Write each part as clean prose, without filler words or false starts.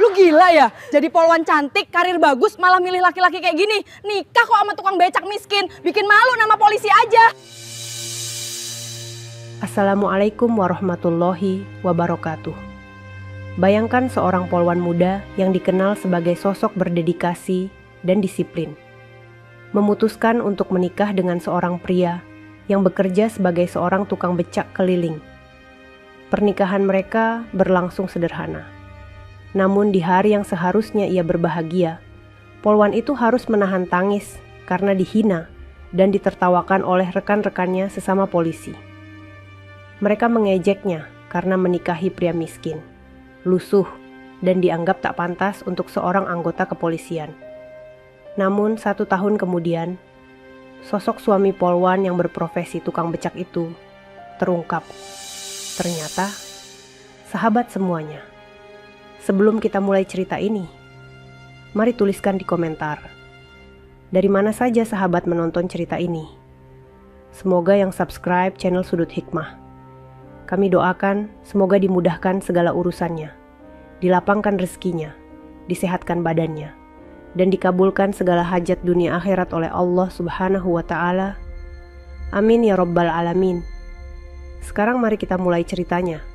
Lu gila ya? Jadi polwan cantik, karir bagus, malah milih laki-laki kayak gini. Nikah kok sama tukang becak miskin. Bikin malu nama polisi aja. Assalamualaikum warahmatullahi wabarakatuh. Bayangkan seorang polwan muda yang dikenal sebagai sosok berdedikasi dan disiplin. Memutuskan untuk menikah dengan seorang pria yang bekerja sebagai seorang tukang becak keliling. Pernikahan mereka berlangsung sederhana. Namun di hari yang seharusnya ia berbahagia, polwan itu harus menahan tangis karena dihina dan ditertawakan oleh rekan-rekannya sesama polisi. Mereka mengejeknya karena menikahi pria miskin, lusuh, dan dianggap tak pantas untuk seorang anggota kepolisian. Namun 1 tahun kemudian, sosok suami polwan yang berprofesi tukang becak itu terungkap. Ternyata, sahabat semuanya. Sebelum kita mulai cerita ini, mari tuliskan di komentar, dari mana saja sahabat menonton cerita ini. Semoga yang subscribe channel Sudut Hikmah. Kami doakan semoga dimudahkan segala urusannya, dilapangkan rezekinya, disehatkan badannya, dan dikabulkan segala hajat dunia akhirat oleh Allah Subhanahu wa Ta'ala. Amin ya Rabbal Alamin. Sekarang mari kita mulai ceritanya.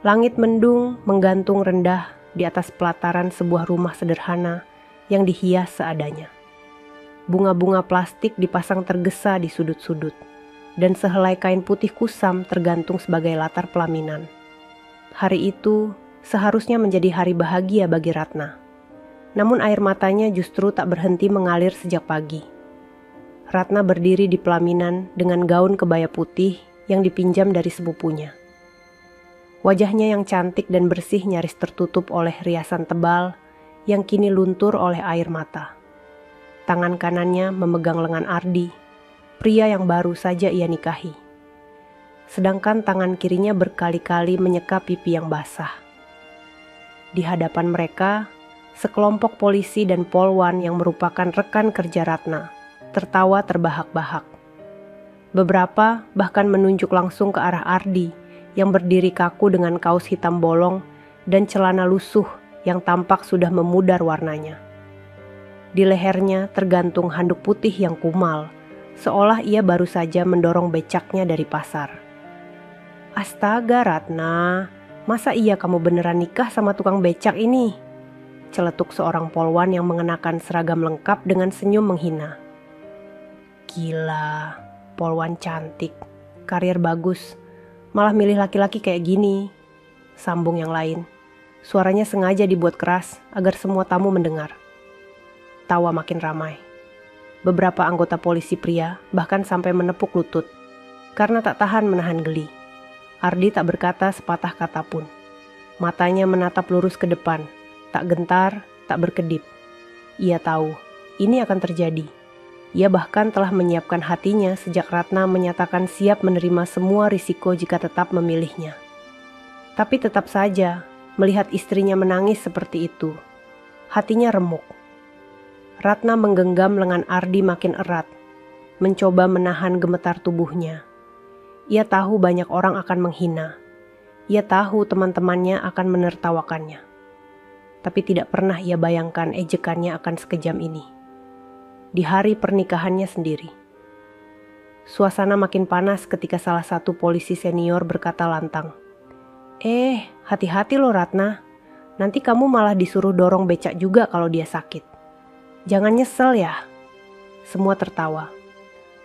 Langit mendung menggantung rendah di atas pelataran sebuah rumah sederhana yang dihias seadanya. Bunga-bunga plastik dipasang tergesa di sudut-sudut, dan sehelai kain putih kusam tergantung sebagai latar pelaminan. Hari itu seharusnya menjadi hari bahagia bagi Ratna. Namun air matanya justru tak berhenti mengalir sejak pagi. Ratna berdiri di pelaminan dengan gaun kebaya putih yang dipinjam dari sepupunya. Wajahnya yang cantik dan bersih nyaris tertutup oleh riasan tebal yang kini luntur oleh air mata. Tangan kanannya memegang lengan Ardi, pria yang baru saja ia nikahi. Sedangkan tangan kirinya berkali-kali menyekap pipi yang basah. Di hadapan mereka, sekelompok polisi dan polwan yang merupakan rekan kerja Ratna tertawa terbahak-bahak. Beberapa bahkan menunjuk langsung ke arah Ardi yang berdiri kaku dengan kaos hitam bolong dan celana lusuh yang tampak sudah memudar warnanya. Di lehernya tergantung handuk putih yang kumal, seolah ia baru saja mendorong becaknya dari pasar. Astaga Ratna, masa iya kamu beneran nikah sama tukang becak ini? Celetuk seorang polwan yang mengenakan seragam lengkap dengan senyum menghina. Gila, polwan cantik, karir bagus, malah milih laki-laki kayak gini. Sambung yang lain. Suaranya sengaja dibuat keras agar semua tamu mendengar. Tawa makin ramai. Beberapa anggota polisi pria bahkan sampai menepuk lutut karena tak tahan menahan geli. Ardi tak berkata sepatah kata pun. Matanya menatap lurus ke depan, tak gentar, tak berkedip. Ia tahu ini akan terjadi. Ia bahkan telah menyiapkan hatinya sejak Ratna menyatakan siap menerima semua risiko jika tetap memilihnya. Tapi tetap saja, melihat istrinya menangis seperti itu, hatinya remuk. Ratna menggenggam lengan Ardi makin erat, mencoba menahan gemetar tubuhnya. Ia tahu banyak orang akan menghina. Ia tahu teman-temannya akan menertawakannya. Tapi tidak pernah ia bayangkan ejekannya akan sekejam ini. Di hari pernikahannya sendiri. Suasana makin panas ketika salah satu polisi senior berkata lantang, hati-hati loh Ratna, nanti kamu malah disuruh dorong becak juga kalau dia sakit. Jangan nyesel ya. Semua tertawa.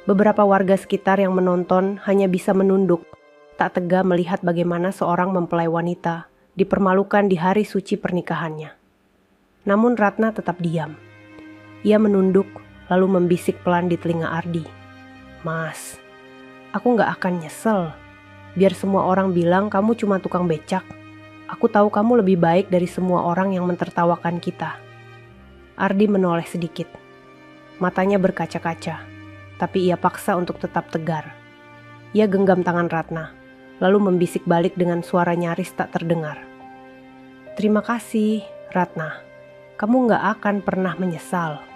Beberapa warga sekitar yang menonton hanya bisa menunduk, tak tega melihat bagaimana seorang mempelai wanita dipermalukan di hari suci pernikahannya. Namun Ratna tetap diam. Ia menunduk lalu membisik pelan di telinga Ardi. Mas, aku gak akan nyesel. Biar semua orang bilang kamu cuma tukang becak. Aku tahu kamu lebih baik dari semua orang yang mentertawakan kita. Ardi menoleh sedikit. Matanya berkaca-kaca, tapi ia paksa untuk tetap tegar. Ia genggam tangan Ratna, lalu membisik balik dengan suara nyaris tak terdengar. Terima kasih, Ratna. Kamu gak akan pernah menyesal.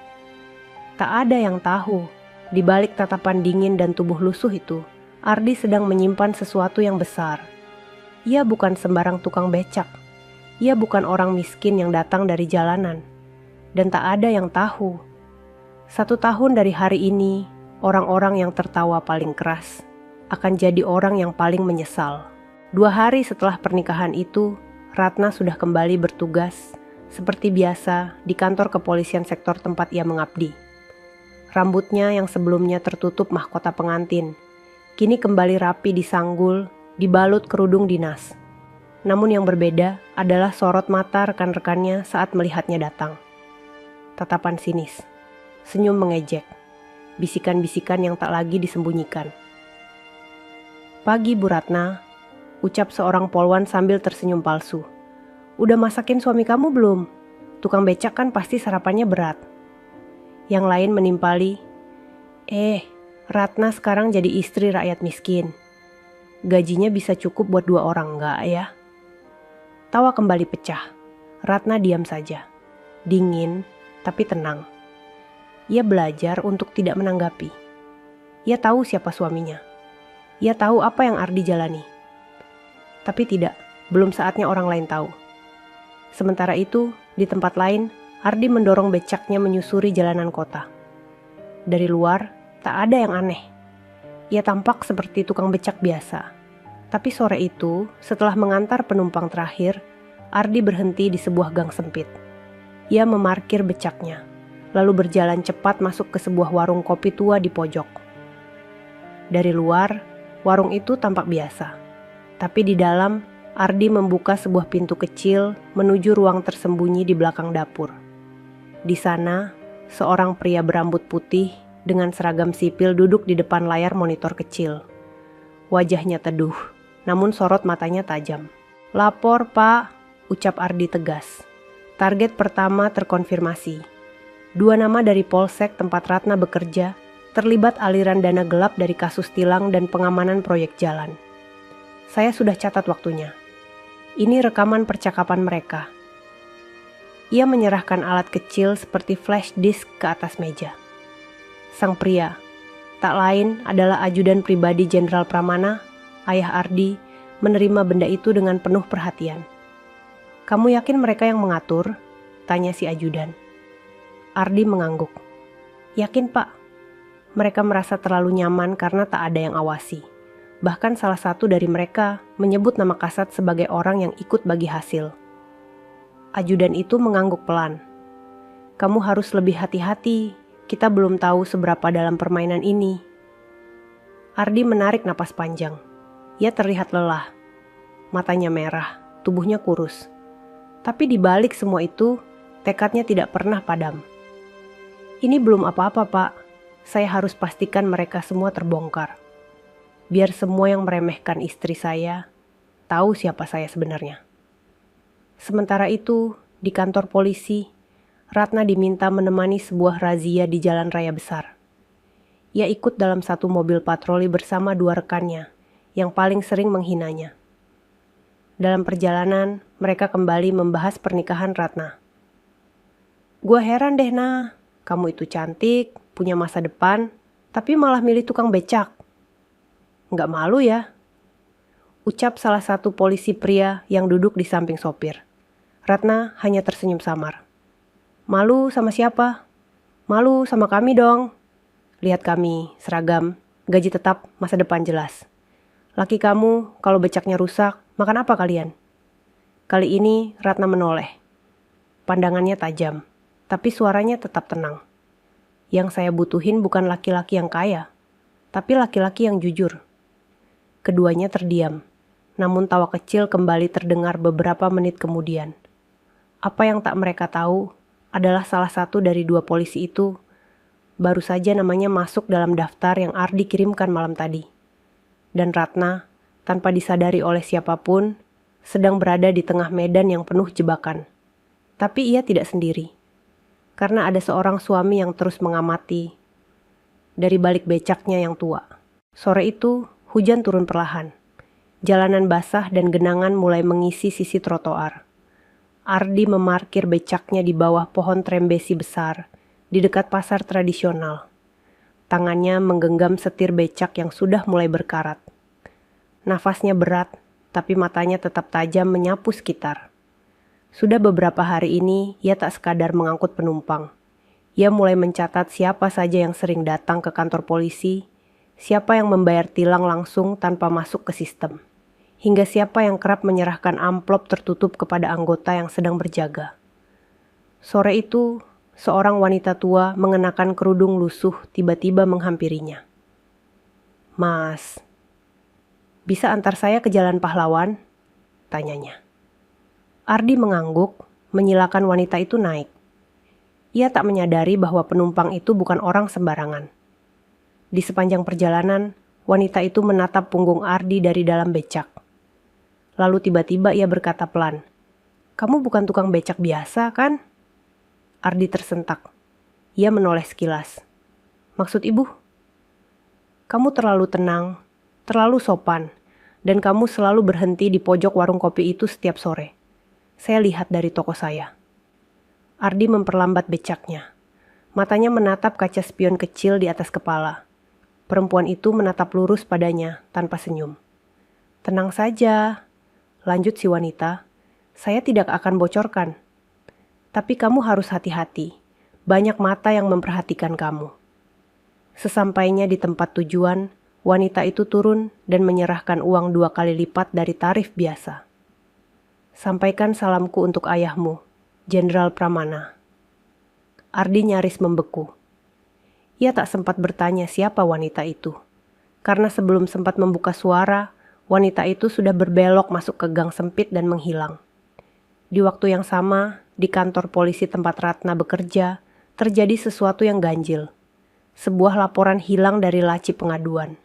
Tak ada yang tahu, di balik tatapan dingin dan tubuh lusuh itu, Ardi sedang menyimpan sesuatu yang besar. Ia bukan sembarang tukang becak. Ia bukan orang miskin yang datang dari jalanan, dan tak ada yang tahu. 1 tahun dari hari ini, orang-orang yang tertawa paling keras akan jadi orang yang paling menyesal. 2 hari setelah pernikahan itu, Ratna sudah kembali bertugas seperti biasa di kantor kepolisian sektor tempat ia mengabdi. Rambutnya yang sebelumnya tertutup mahkota pengantin, kini kembali rapi disanggul, dibalut kerudung dinas. Namun yang berbeda adalah sorot mata rekan-rekannya saat melihatnya datang. Tatapan sinis, senyum mengejek, bisikan-bisikan yang tak lagi disembunyikan. "Pagi Bu Ratna," ucap seorang polwan sambil tersenyum palsu. "Udah masakin suami kamu belum? Tukang becak kan pasti sarapannya berat." Yang lain menimpali, Ratna sekarang jadi istri rakyat miskin. Gajinya bisa cukup buat 2 orang nggak ya?" Tawa kembali pecah. Ratna diam saja. Dingin, tapi tenang. Ia belajar untuk tidak menanggapi. Ia tahu siapa suaminya. Ia tahu apa yang Ardi jalani. Tapi tidak, belum saatnya orang lain tahu. Sementara itu, di tempat lain, Ardi mendorong becaknya menyusuri jalanan kota. Dari luar, tak ada yang aneh. Ia tampak seperti tukang becak biasa. Tapi sore itu, setelah mengantar penumpang terakhir, Ardi berhenti di sebuah gang sempit. Ia memarkir becaknya, lalu berjalan cepat masuk ke sebuah warung kopi tua di pojok. Dari luar, warung itu tampak biasa. Tapi di dalam, Ardi membuka sebuah pintu kecil menuju ruang tersembunyi di belakang dapur. Di sana, seorang pria berambut putih dengan seragam sipil duduk di depan layar monitor kecil. Wajahnya teduh, namun sorot matanya tajam. "Lapor, Pak," ucap Ardi tegas. Target pertama terkonfirmasi. 2 nama dari Polsek tempat Ratna bekerja terlibat aliran dana gelap dari kasus tilang dan pengamanan proyek jalan. "Saya sudah catat waktunya. Ini rekaman percakapan mereka." Ia menyerahkan alat kecil seperti flash disk ke atas meja. Sang pria, tak lain adalah ajudan pribadi Jenderal Pramana, ayah Ardi, menerima benda itu dengan penuh perhatian. "Kamu yakin mereka yang mengatur?" tanya si ajudan. Ardi mengangguk. "Yakin, Pak. Mereka merasa terlalu nyaman karena tak ada yang awasi. Bahkan salah satu dari mereka menyebut nama Kasat sebagai orang yang ikut bagi hasil." Ajudan itu mengangguk pelan. "Kamu harus lebih hati-hati. Kita belum tahu seberapa dalam permainan ini." Ardi menarik napas panjang. Ia terlihat lelah. Matanya merah, tubuhnya kurus. Tapi di balik semua itu, tekadnya tidak pernah padam. "Ini belum apa-apa, Pak. Saya harus pastikan mereka semua terbongkar. Biar semua yang meremehkan istri saya tahu siapa saya sebenarnya." Sementara itu, di kantor polisi, Ratna diminta menemani sebuah razia di jalan raya besar. Ia ikut dalam satu mobil patroli bersama 2 rekannya yang paling sering menghinanya. Dalam perjalanan, mereka kembali membahas pernikahan Ratna. "Gua heran deh, Nah. Kamu itu cantik, punya masa depan, tapi malah milih tukang becak. Nggak malu ya?" ucap salah satu polisi pria yang duduk di samping sopir. Ratna hanya tersenyum samar. "Malu sama siapa? Malu sama kami dong. Lihat kami, seragam, gaji tetap, masa depan jelas. Laki kamu, kalau becaknya rusak, makan apa kalian?" Kali ini Ratna menoleh. Pandangannya tajam, tapi suaranya tetap tenang. "Yang saya butuhin bukan laki-laki yang kaya, tapi laki-laki yang jujur." Keduanya terdiam, namun tawa kecil kembali terdengar beberapa menit kemudian. Apa yang tak mereka tahu adalah salah satu dari 2 polisi itu baru saja namanya masuk dalam daftar yang Ardi kirimkan malam tadi. Dan Ratna, tanpa disadari oleh siapapun, sedang berada di tengah medan yang penuh jebakan. Tapi ia tidak sendiri, karena ada seorang suami yang terus mengamati dari balik becaknya yang tua. Sore itu, hujan turun perlahan. Jalanan basah dan genangan mulai mengisi sisi trotoar. Ardi memarkir becaknya di bawah pohon trembesi besar di dekat pasar tradisional. Tangannya menggenggam setir becak yang sudah mulai berkarat. Nafasnya berat, tapi matanya tetap tajam menyapu sekitar. Sudah beberapa hari ini, ia tak sekadar mengangkut penumpang. Ia mulai mencatat siapa saja yang sering datang ke kantor polisi, siapa yang membayar tilang langsung tanpa masuk ke sistem, hingga siapa yang kerap menyerahkan amplop tertutup kepada anggota yang sedang berjaga. Sore itu, seorang wanita tua mengenakan kerudung lusuh tiba-tiba menghampirinya. "Mas, bisa antar saya ke Jalan Pahlawan?" tanyanya. Ardi mengangguk, menyilakan wanita itu naik. Ia tak menyadari bahwa penumpang itu bukan orang sembarangan. Di sepanjang perjalanan, wanita itu menatap punggung Ardi dari dalam becak. Lalu tiba-tiba ia berkata pelan, "Kamu bukan tukang becak biasa, kan?" Ardi tersentak. Ia menoleh sekilas. "Maksud ibu?" "Kamu terlalu tenang, terlalu sopan, dan kamu selalu berhenti di pojok warung kopi itu setiap sore. Saya lihat dari toko saya." Ardi memperlambat becaknya. Matanya menatap kaca spion kecil di atas kepala. Perempuan itu menatap lurus padanya tanpa senyum. "Tenang saja," lanjut si wanita. "Saya tidak akan bocorkan. Tapi kamu harus hati-hati. Banyak mata yang memperhatikan kamu." Sesampainya di tempat tujuan, wanita itu turun dan menyerahkan uang 2 kali lipat dari tarif biasa. "Sampaikan salamku untuk ayahmu, Jenderal Pramana." Ardi nyaris membeku. Ia tak sempat bertanya siapa wanita itu, karena sebelum sempat membuka suara, wanita itu sudah berbelok masuk ke gang sempit dan menghilang. Di waktu yang sama, di kantor polisi tempat Ratna bekerja, terjadi sesuatu yang ganjil. Sebuah laporan hilang dari laci pengaduan.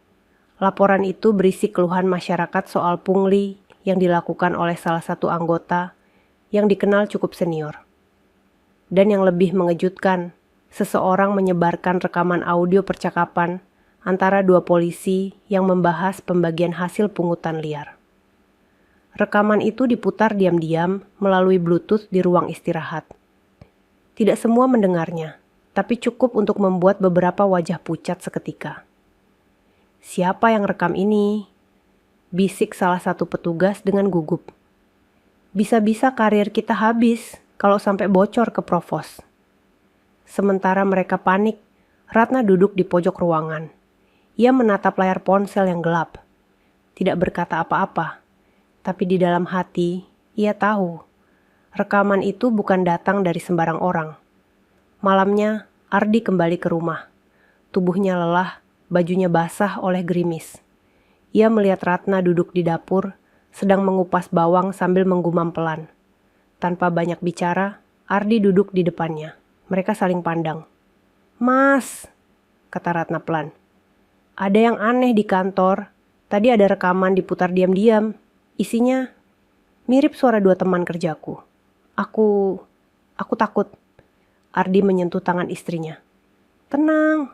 Laporan itu berisi keluhan masyarakat soal pungli yang dilakukan oleh salah satu anggota yang dikenal cukup senior. Dan yang lebih mengejutkan, seseorang menyebarkan rekaman audio percakapan antara 2 polisi yang membahas pembagian hasil pungutan liar. Rekaman itu diputar diam-diam melalui Bluetooth di ruang istirahat. Tidak semua mendengarnya, tapi cukup untuk membuat beberapa wajah pucat seketika. "Siapa yang rekam ini?" bisik salah satu petugas dengan gugup. "Bisa-bisa karir kita habis kalau sampai bocor ke provos." Sementara mereka panik, Ratna duduk di pojok ruangan. Ia menatap layar ponsel yang gelap. Tidak berkata apa-apa, tapi di dalam hati, ia tahu rekaman itu bukan datang dari sembarang orang. Malamnya, Ardi kembali ke rumah. Tubuhnya lelah, bajunya basah oleh gerimis. Ia melihat Ratna duduk di dapur, sedang mengupas bawang sambil menggumam pelan. Tanpa banyak bicara, Ardi duduk di depannya. Mereka saling pandang. "Mas," kata Ratna pelan. "Ada yang aneh di kantor. Tadi ada rekaman diputar diam-diam. Isinya mirip suara 2 teman kerjaku. Aku takut." Ardi menyentuh tangan istrinya. "Tenang,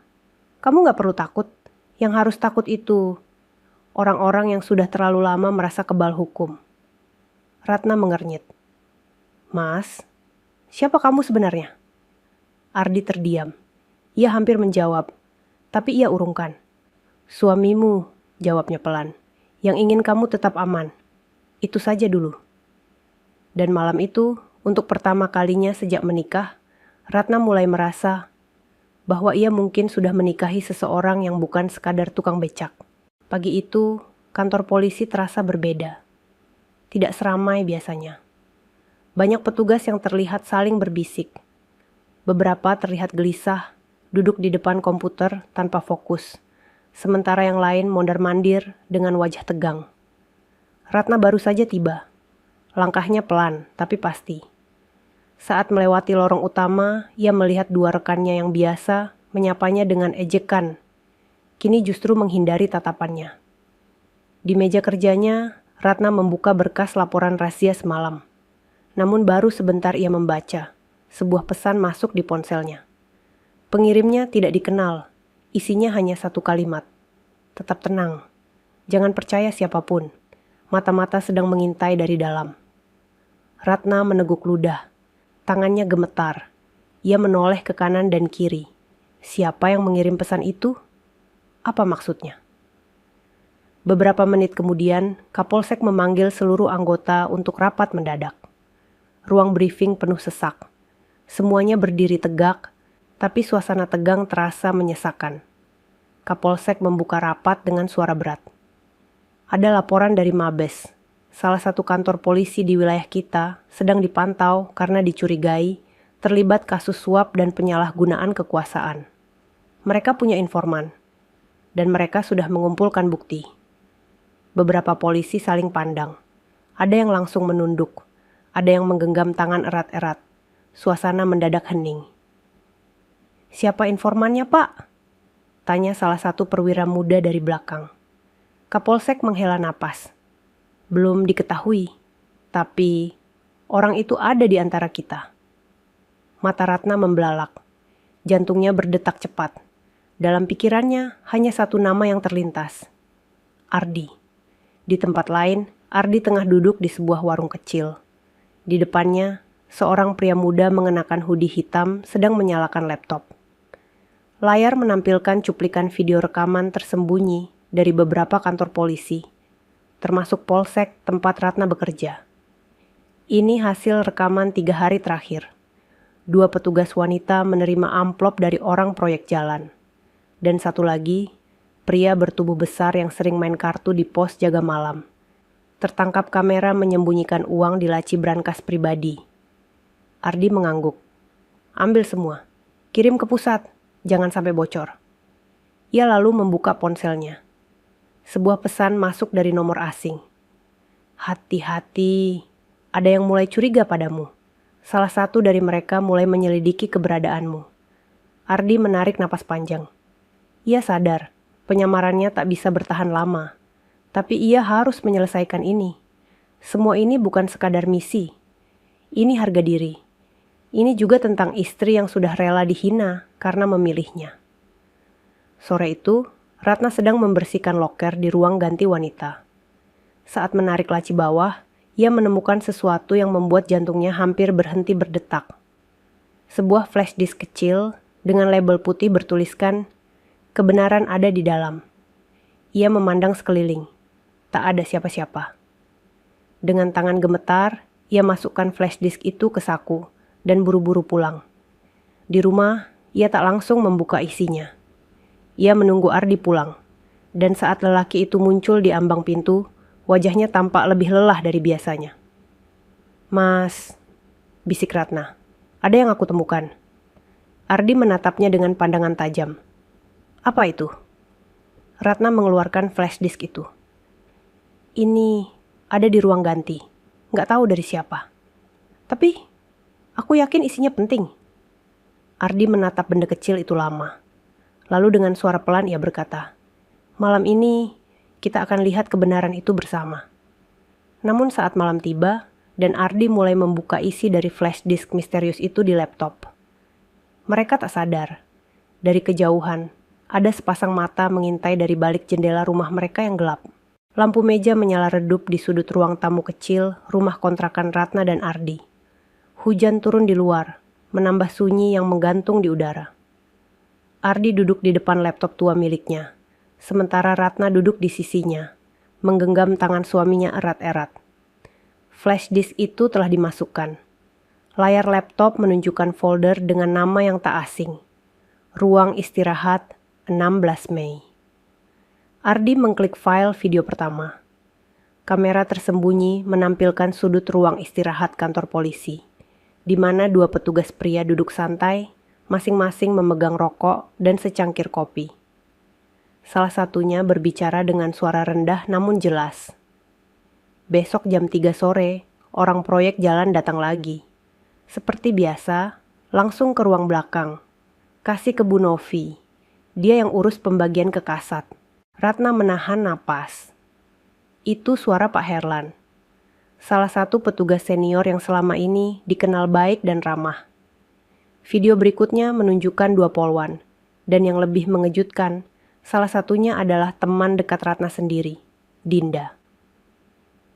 kamu gak perlu takut. Yang harus takut itu orang-orang yang sudah terlalu lama merasa kebal hukum." Ratna mengernyit. "Mas, siapa kamu sebenarnya?" Ardi terdiam. Ia hampir menjawab, tapi ia urungkan. "Suamimu," jawabnya pelan, "yang ingin kamu tetap aman. Itu saja dulu." Dan malam itu, untuk pertama kalinya sejak menikah, Ratna mulai merasa bahwa ia mungkin sudah menikahi seseorang yang bukan sekadar tukang becak. Pagi itu, kantor polisi terasa berbeda. Tidak seramai biasanya. Banyak petugas yang terlihat saling berbisik. Beberapa terlihat gelisah, duduk di depan komputer tanpa fokus, sementara yang lain mondar-mandir dengan wajah tegang. Ratna baru saja tiba. Langkahnya pelan, tapi pasti. Saat melewati lorong utama, ia melihat 2 rekannya yang biasa menyapanya dengan ejekan. Kini justru menghindari tatapannya. Di meja kerjanya, Ratna membuka berkas laporan razia semalam. Namun baru sebentar ia membaca. Sebuah pesan masuk di ponselnya. Pengirimnya tidak dikenal. Isinya hanya 1 kalimat. "Tetap tenang. Jangan percaya siapapun. Mata-mata sedang mengintai dari dalam." Ratna meneguk ludah. Tangannya gemetar. Ia menoleh ke kanan dan kiri. Siapa yang mengirim pesan itu? Apa maksudnya? Beberapa menit kemudian, Kapolsek memanggil seluruh anggota untuk rapat mendadak. ruang briefing penuh sesak. Semuanya berdiri tegak, tapi suasana tegang terasa menyesakan. Kapolsek membuka rapat dengan suara berat. Ada laporan dari Mabes. Salah satu kantor polisi di wilayah kita sedang dipantau karena dicurigai terlibat kasus suap dan penyalahgunaan kekuasaan. Mereka punya informan, dan mereka sudah mengumpulkan bukti. Beberapa polisi saling pandang. Ada yang langsung menunduk, ada yang menggenggam tangan erat-erat. Suasana mendadak hening. "Siapa informannya, Pak?" tanya salah satu perwira muda dari belakang. Kapolsek menghela napas. "Belum diketahui, tapi orang itu ada di antara kita." Mata Ratna membelalak. Jantungnya berdetak cepat. Dalam pikirannya hanya satu nama yang terlintas. Ardi. Di tempat lain, Ardi tengah duduk di sebuah warung kecil. Di depannya, seorang pria muda mengenakan hoodie hitam sedang menyalakan laptop. Layar menampilkan cuplikan video rekaman tersembunyi dari beberapa kantor polisi, termasuk Polsek tempat Ratna bekerja. Ini hasil rekaman 3 hari terakhir. 2 petugas wanita menerima amplop dari orang proyek jalan. Dan satu lagi, pria bertubuh besar yang sering main kartu di pos jaga malam. Tertangkap kamera menyembunyikan uang di laci brankas pribadi. Ardi mengangguk. "Ambil semua. Kirim ke pusat. Jangan sampai bocor." Ia lalu membuka ponselnya. Sebuah pesan masuk dari nomor asing. "Hati-hati. Ada yang mulai curiga padamu. Salah satu dari mereka mulai menyelidiki keberadaanmu." Ardi menarik napas panjang. Ia sadar penyamarannya tak bisa bertahan lama. Tapi ia harus menyelesaikan ini. Semua ini bukan sekadar misi. Ini harga diri. Ini juga tentang istri yang sudah rela dihina karena memilihnya. Sore itu, Ratna sedang membersihkan loker di ruang ganti wanita. Saat menarik laci bawah, ia menemukan sesuatu yang membuat jantungnya hampir berhenti berdetak. Sebuah flash disk kecil dengan label putih bertuliskan, "Kebenaran ada di dalam." Ia memandang sekeliling. Tak ada siapa-siapa. Dengan tangan gemetar, ia masukkan flash disk itu ke saku dan buru-buru pulang. Di rumah, ia tak langsung membuka isinya. Ia menunggu Ardi pulang, dan saat lelaki itu muncul di ambang pintu, wajahnya tampak lebih lelah dari biasanya. "Mas," bisik Ratna, "ada yang aku temukan." Ardi menatapnya dengan pandangan tajam. "Apa itu?" Ratna mengeluarkan flash disk itu. "Ini ada di ruang ganti. Nggak tahu dari siapa. Tapi aku yakin isinya penting." Ardi menatap benda kecil itu lama. Lalu dengan suara pelan ia berkata, "Malam ini kita akan lihat kebenaran itu bersama." Namun saat malam tiba dan Ardi mulai membuka isi dari flash disk misterius itu di laptop, mereka tak sadar. Dari kejauhan, ada sepasang mata mengintai dari balik jendela rumah mereka yang gelap. Lampu meja menyala redup di sudut ruang tamu kecil rumah kontrakan Ratna dan Ardi. Hujan turun di luar, menambah sunyi yang menggantung di udara. Ardi duduk di depan laptop tua miliknya, sementara Ratna duduk di sisinya, menggenggam tangan suaminya erat-erat. Flash disk itu telah dimasukkan. Layar laptop menunjukkan folder dengan nama yang tak asing. Ruang istirahat 16 Mei. Ardi mengklik file video pertama. Kamera tersembunyi menampilkan sudut ruang istirahat kantor polisi, di mana 2 petugas pria duduk santai, masing-masing memegang rokok dan secangkir kopi. Salah satunya berbicara dengan suara rendah namun jelas. Besok jam 3 sore, orang proyek jalan datang lagi. Seperti biasa, langsung ke ruang belakang. Kasih ke Bu Novi. Dia yang urus pembagian ke kasat. Ratna menahan napas. Itu suara Pak Herlan. Salah satu petugas senior yang selama ini dikenal baik dan ramah. Video berikutnya menunjukkan 2 polwan. Dan yang lebih mengejutkan, salah satunya adalah teman dekat Ratna sendiri, Dinda.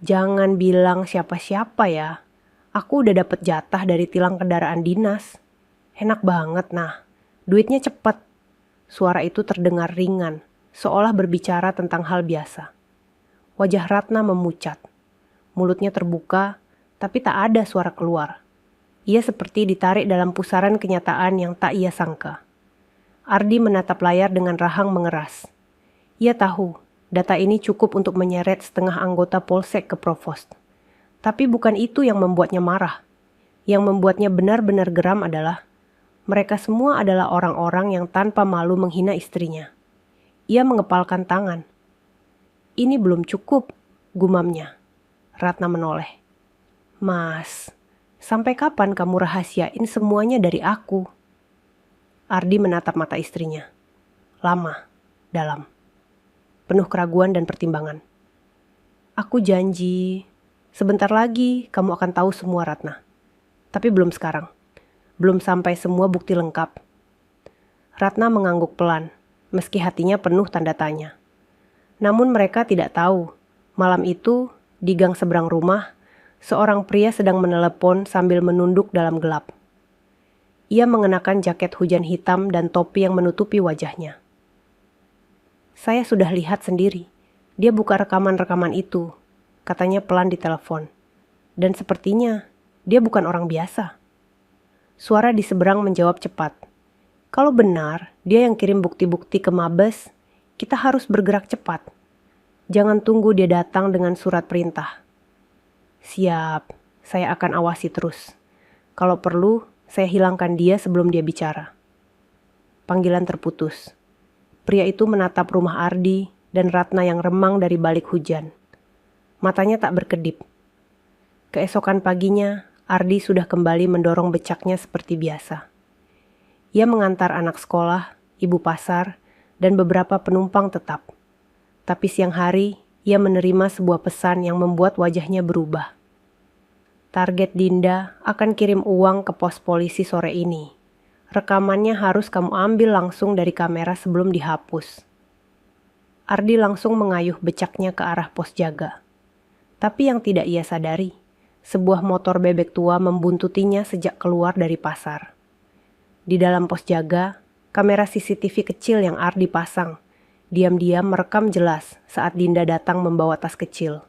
"Jangan bilang siapa-siapa ya. Aku udah dapet jatah dari tilang kendaraan dinas. Enak banget nah. Duitnya cepet." Suara itu terdengar ringan, seolah berbicara tentang hal biasa. Wajah Ratna memucat. Mulutnya terbuka, tapi tak ada suara keluar. Ia seperti ditarik dalam pusaran kenyataan yang tak ia sangka. Ardi menatap layar dengan rahang mengeras. Ia tahu, data ini cukup untuk menyeret setengah anggota Polsek ke Provos. Tapi bukan itu yang membuatnya marah. Yang membuatnya benar-benar geram adalah mereka semua adalah orang-orang yang tanpa malu menghina istrinya. Ia mengepalkan tangan. Ini belum cukup, gumamnya. Ratna menoleh. Mas, sampai kapan kamu rahasiain semuanya dari aku? Ardi menatap mata istrinya. Lama, dalam. Penuh keraguan dan pertimbangan. Aku janji, sebentar lagi kamu akan tahu semua, Ratna. Tapi belum sekarang. Belum sampai semua bukti lengkap. Ratna mengangguk pelan, meski hatinya penuh tanda tanya. Namun mereka tidak tahu, malam itu, di gang seberang rumah, seorang pria sedang menelepon sambil menunduk dalam gelap. Ia mengenakan jaket hujan hitam dan topi yang menutupi wajahnya. Saya sudah lihat sendiri, dia buka rekaman-rekaman itu, katanya pelan di telepon. Dan sepertinya, dia bukan orang biasa. Suara di seberang menjawab cepat. Kalau benar, dia yang kirim bukti-bukti ke Mabes, kita harus bergerak cepat. Jangan tunggu dia datang dengan surat perintah. Siap, saya akan awasi terus. Kalau perlu, saya hilangkan dia sebelum dia bicara. Panggilan terputus. Pria itu menatap rumah Ardi dan Ratna yang remang dari balik hujan. Matanya tak berkedip. Keesokan paginya, Ardi sudah kembali mendorong becaknya seperti biasa. Ia mengantar anak sekolah, ibu pasar, dan beberapa penumpang tetap. Tapi siang hari, ia menerima sebuah pesan yang membuat wajahnya berubah. Target Dinda akan kirim uang ke pos polisi sore ini. Rekamannya harus kamu ambil langsung dari kamera sebelum dihapus. Ardi langsung mengayuh becaknya ke arah pos jaga. Tapi yang tidak ia sadari, sebuah motor bebek tua membuntutinya sejak keluar dari pasar. Di dalam pos jaga, kamera CCTV kecil yang Ardi pasang, diam-diam merekam jelas saat Dinda datang membawa tas kecil.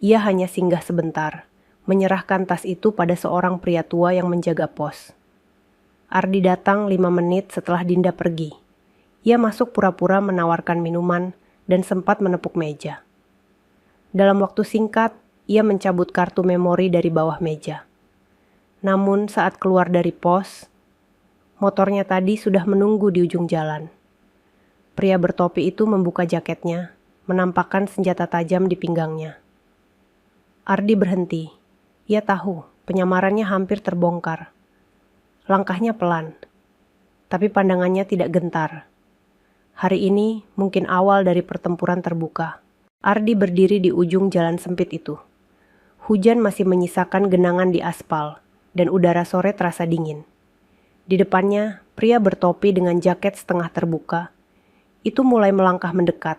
Ia hanya singgah sebentar, menyerahkan tas itu pada seorang pria tua yang menjaga pos. Ardi datang 5 menit setelah Dinda pergi. Ia masuk pura-pura menawarkan minuman dan sempat menepuk meja. Dalam waktu singkat, ia mencabut kartu memori dari bawah meja. Namun saat keluar dari pos, motornya tadi sudah menunggu di ujung jalan. Pria bertopi itu membuka jaketnya, menampakkan senjata tajam di pinggangnya. Ardi berhenti. Ia tahu penyamarannya hampir terbongkar. Langkahnya pelan, tapi pandangannya tidak gentar. Hari ini mungkin awal dari pertempuran terbuka. Ardi berdiri di ujung jalan sempit itu. Hujan masih menyisakan genangan di aspal, dan udara sore terasa dingin. Di depannya, pria bertopi dengan jaket setengah terbuka. Itu mulai melangkah mendekat.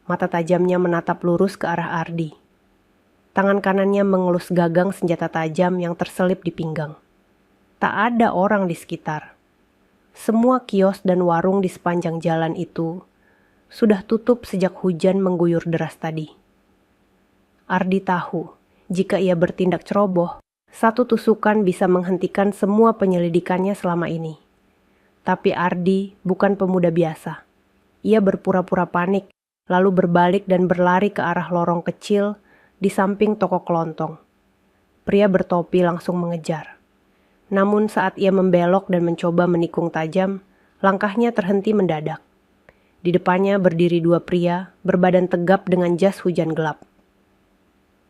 Mata tajamnya menatap lurus ke arah Ardi. Tangan kanannya mengelus gagang senjata tajam yang terselip di pinggang. Tak ada orang di sekitar. Semua kios dan warung di sepanjang jalan itu sudah tutup sejak hujan mengguyur deras tadi. Ardi tahu, jika ia bertindak ceroboh, satu tusukan bisa menghentikan semua penyelidikannya selama ini. Tapi Ardi bukan pemuda biasa. Ia berpura-pura panik, lalu berbalik dan berlari ke arah lorong kecil di samping toko kelontong. Pria bertopi langsung mengejar. Namun saat ia membelok dan mencoba menikung tajam, langkahnya terhenti mendadak. Di depannya berdiri 2 pria berbadan tegap dengan jas hujan gelap.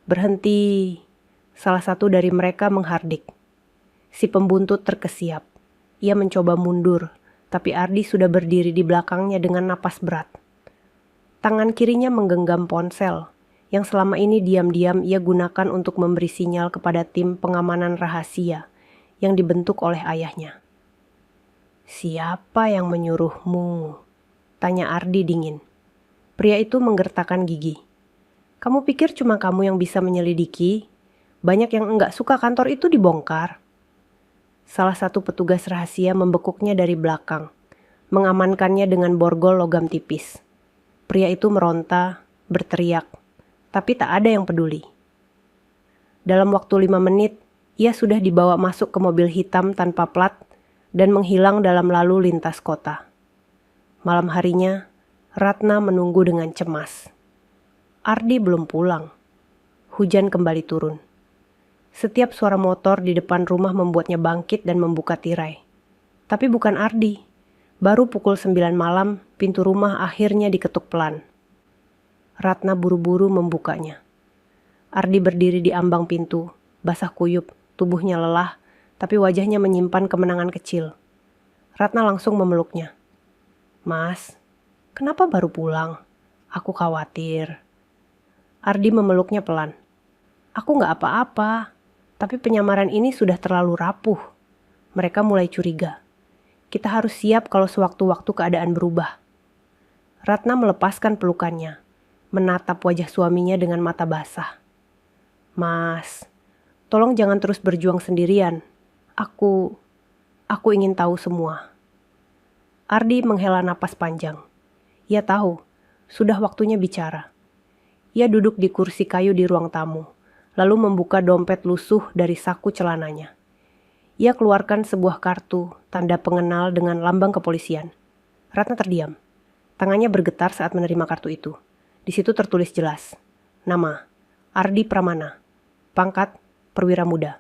Berhenti, salah satu dari mereka menghardik. Si pembuntut terkesiap. Ia mencoba mundur, tapi Ardi sudah berdiri di belakangnya dengan napas berat. Tangan kirinya menggenggam ponsel, yang selama ini diam-diam ia gunakan untuk memberi sinyal kepada tim pengamanan rahasia yang dibentuk oleh ayahnya. Siapa yang menyuruhmu? Tanya Ardi dingin. Pria itu menggertakkan gigi. Kamu pikir cuma kamu yang bisa menyelidiki? Banyak yang enggak suka kantor itu dibongkar. Salah satu petugas rahasia membekuknya dari belakang, mengamankannya dengan borgol logam tipis. Pria itu meronta, berteriak, tapi tak ada yang peduli. Dalam waktu 5 menit, Ia sudah dibawa masuk ke mobil hitam tanpa plat dan menghilang dalam lalu lintas kota. Malam harinya, Ratna menunggu dengan cemas. Ardi belum pulang. Hujan kembali turun. Setiap suara motor di depan rumah membuatnya bangkit dan membuka tirai. Tapi bukan Ardi. Baru pukul 9 malam, pintu rumah akhirnya diketuk pelan. Ratna buru-buru membukanya. Ardi berdiri di ambang pintu, basah kuyup, tubuhnya lelah, tapi wajahnya menyimpan kemenangan kecil. Ratna langsung memeluknya. "Mas, kenapa baru pulang? Aku khawatir." Ardi memeluknya pelan. "Aku gak apa-apa, tapi penyamaran ini sudah terlalu rapuh." Mereka mulai curiga. Kita harus siap kalau sewaktu-waktu keadaan berubah. Ratna melepaskan pelukannya, menatap wajah suaminya dengan mata basah. "Mas, tolong jangan terus berjuang sendirian. Aku ingin tahu semua." Ardi menghela napas panjang. Ia tahu, sudah waktunya bicara. Ia duduk di kursi kayu di ruang tamu, lalu membuka dompet lusuh dari saku celananya. Ia keluarkan sebuah kartu, tanda pengenal dengan lambang kepolisian. Ratna terdiam. Tangannya bergetar saat menerima kartu itu. Di situ tertulis jelas. Nama, Ardi Pramana. Pangkat, perwira muda.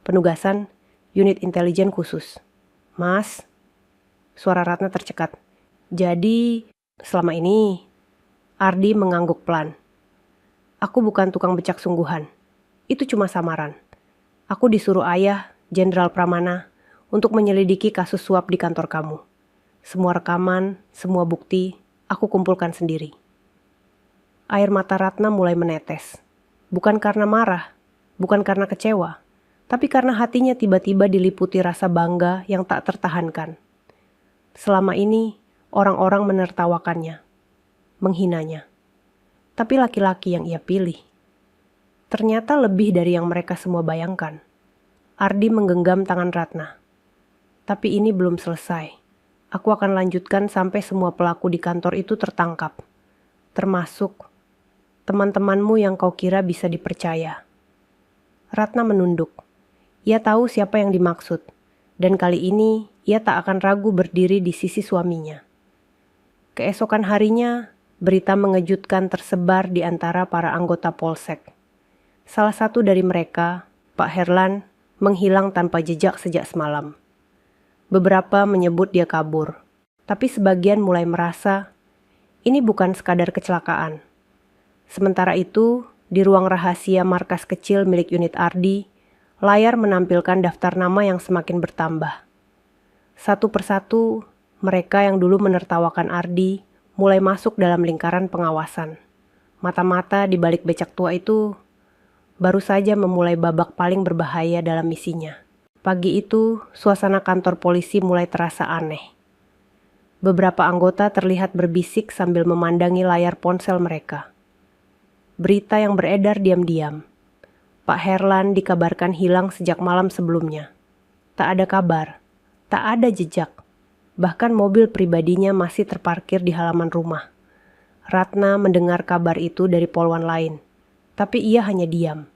Penugasan, unit intelijen khusus. "Mas," suara Ratna tercekat. "Jadi, selama ini," Ardi mengangguk pelan. "Aku bukan tukang becak sungguhan. Itu cuma samaran. Aku disuruh ayah, Jenderal Pramana, untuk menyelidiki kasus suap di kantor kamu. Semua rekaman, semua bukti, aku kumpulkan sendiri." Air mata Ratna mulai menetes. Bukan karena marah, bukan karena kecewa, tapi karena hatinya tiba-tiba diliputi rasa bangga yang tak tertahankan. Selama ini, orang-orang menertawakannya, menghinanya. Tapi laki-laki yang ia pilih, ternyata lebih dari yang mereka semua bayangkan. Ardi menggenggam tangan Ratna. "Tapi ini belum selesai. Aku akan lanjutkan sampai semua pelaku di kantor itu tertangkap. Termasuk teman-temanmu yang kau kira bisa dipercaya." Ratna menunduk. Ia tahu siapa yang dimaksud, dan kali ini ia tak akan ragu berdiri di sisi suaminya. Keesokan harinya, berita mengejutkan tersebar di antara para anggota Polsek. Salah satu dari mereka, Pak Herlan, menghilang tanpa jejak sejak semalam. Beberapa menyebut dia kabur, tapi sebagian mulai merasa ini bukan sekadar kecelakaan. Sementara itu, di ruang rahasia markas kecil milik unit Ardi, layar menampilkan daftar nama yang semakin bertambah. Satu persatu, mereka yang dulu menertawakan Ardi mulai masuk dalam lingkaran pengawasan. Mata-mata di balik becak tua itu baru saja memulai babak paling berbahaya dalam misinya. Pagi itu, suasana kantor polisi mulai terasa aneh. Beberapa anggota terlihat berbisik sambil memandangi layar ponsel mereka. Berita yang beredar diam-diam. Pak Herlan dikabarkan hilang sejak malam sebelumnya. Tak ada kabar, tak ada jejak. Bahkan mobil pribadinya masih terparkir di halaman rumah. Ratna mendengar kabar itu dari polwan lain, tapi ia hanya diam.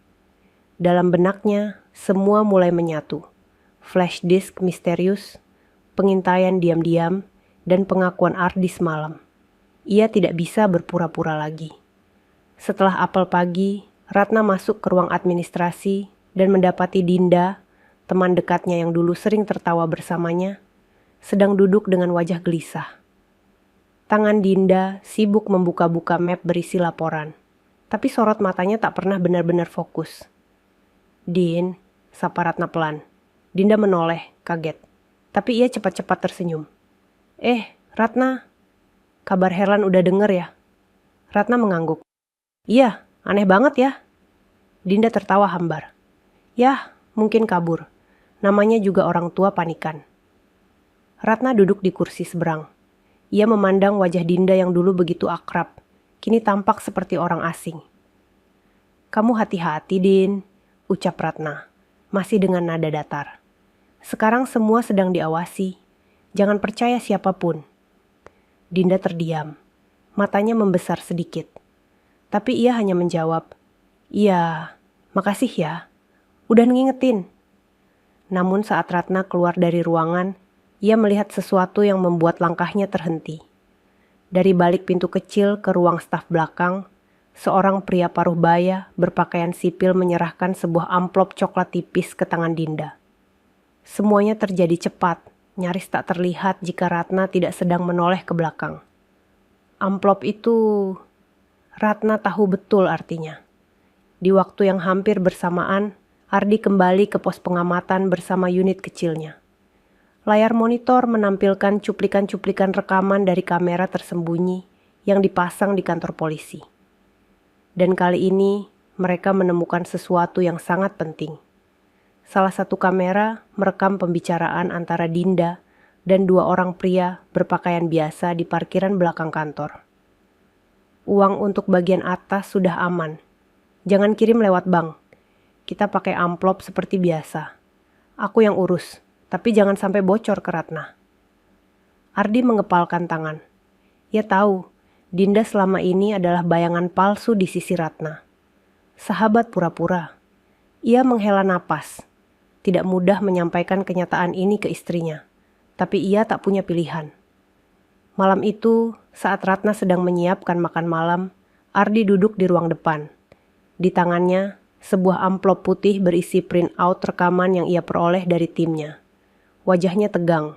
Dalam benaknya, semua mulai menyatu. Flash disk misterius, pengintaian diam-diam, dan pengakuan Ardi semalam. Ia tidak bisa berpura-pura lagi. Setelah apel pagi, Ratna masuk ke ruang administrasi dan mendapati Dinda, teman dekatnya yang dulu sering tertawa bersamanya, sedang duduk dengan wajah gelisah. Tangan Dinda sibuk membuka-buka map berisi laporan, tapi sorot matanya tak pernah benar-benar fokus. "Din," sapa Ratna pelan. Dinda menoleh, kaget. Tapi ia cepat-cepat tersenyum. Ratna, kabar Herlan udah denger ya?" Ratna mengangguk. "Iya, aneh banget ya." Dinda tertawa hambar. "Yah, mungkin kabur. Namanya juga orang tua panikan." Ratna duduk di kursi seberang. Ia memandang wajah Dinda yang dulu begitu akrab, kini tampak seperti orang asing. "Kamu hati-hati, Din," ucap Ratna, masih dengan nada datar. "Sekarang semua sedang diawasi. Jangan percaya siapapun." Dinda terdiam. Matanya membesar sedikit. Tapi ia hanya menjawab, "Iya, makasih ya. Udah ngingetin. Namun saat Ratna keluar dari ruangan, ia melihat sesuatu yang membuat langkahnya terhenti. Dari balik pintu kecil ke ruang staf belakang, seorang pria paruh baya berpakaian sipil menyerahkan sebuah amplop coklat tipis ke tangan Dinda. Semuanya terjadi cepat, nyaris tak terlihat jika Ratna tidak sedang menoleh ke belakang. Amplop itu, Ratna tahu betul artinya. Di waktu yang hampir bersamaan, Ardi kembali ke pos pengamatan bersama unit kecilnya. Layar monitor menampilkan cuplikan-cuplikan rekaman dari kamera tersembunyi yang dipasang di kantor polisi. Dan kali ini mereka menemukan sesuatu yang sangat penting. Salah satu kamera merekam pembicaraan antara Dinda dan dua orang pria berpakaian biasa di parkiran belakang kantor. Uang untuk bagian atas sudah aman. Jangan kirim lewat bank. Kita pakai amplop seperti biasa. Aku yang urus. Tapi jangan sampai bocor ke Ratna. Ardi mengepalkan tangan. Ia tahu, Dinda selama ini adalah bayangan palsu di sisi Ratna. Sahabat pura-pura. Ia menghela napas. Tidak mudah menyampaikan kenyataan ini ke istrinya. Tapi ia tak punya pilihan. Malam itu, saat Ratna sedang menyiapkan makan malam, Ardi duduk di ruang depan. Di tangannya, sebuah amplop putih berisi print out rekaman yang ia peroleh dari timnya. Wajahnya tegang.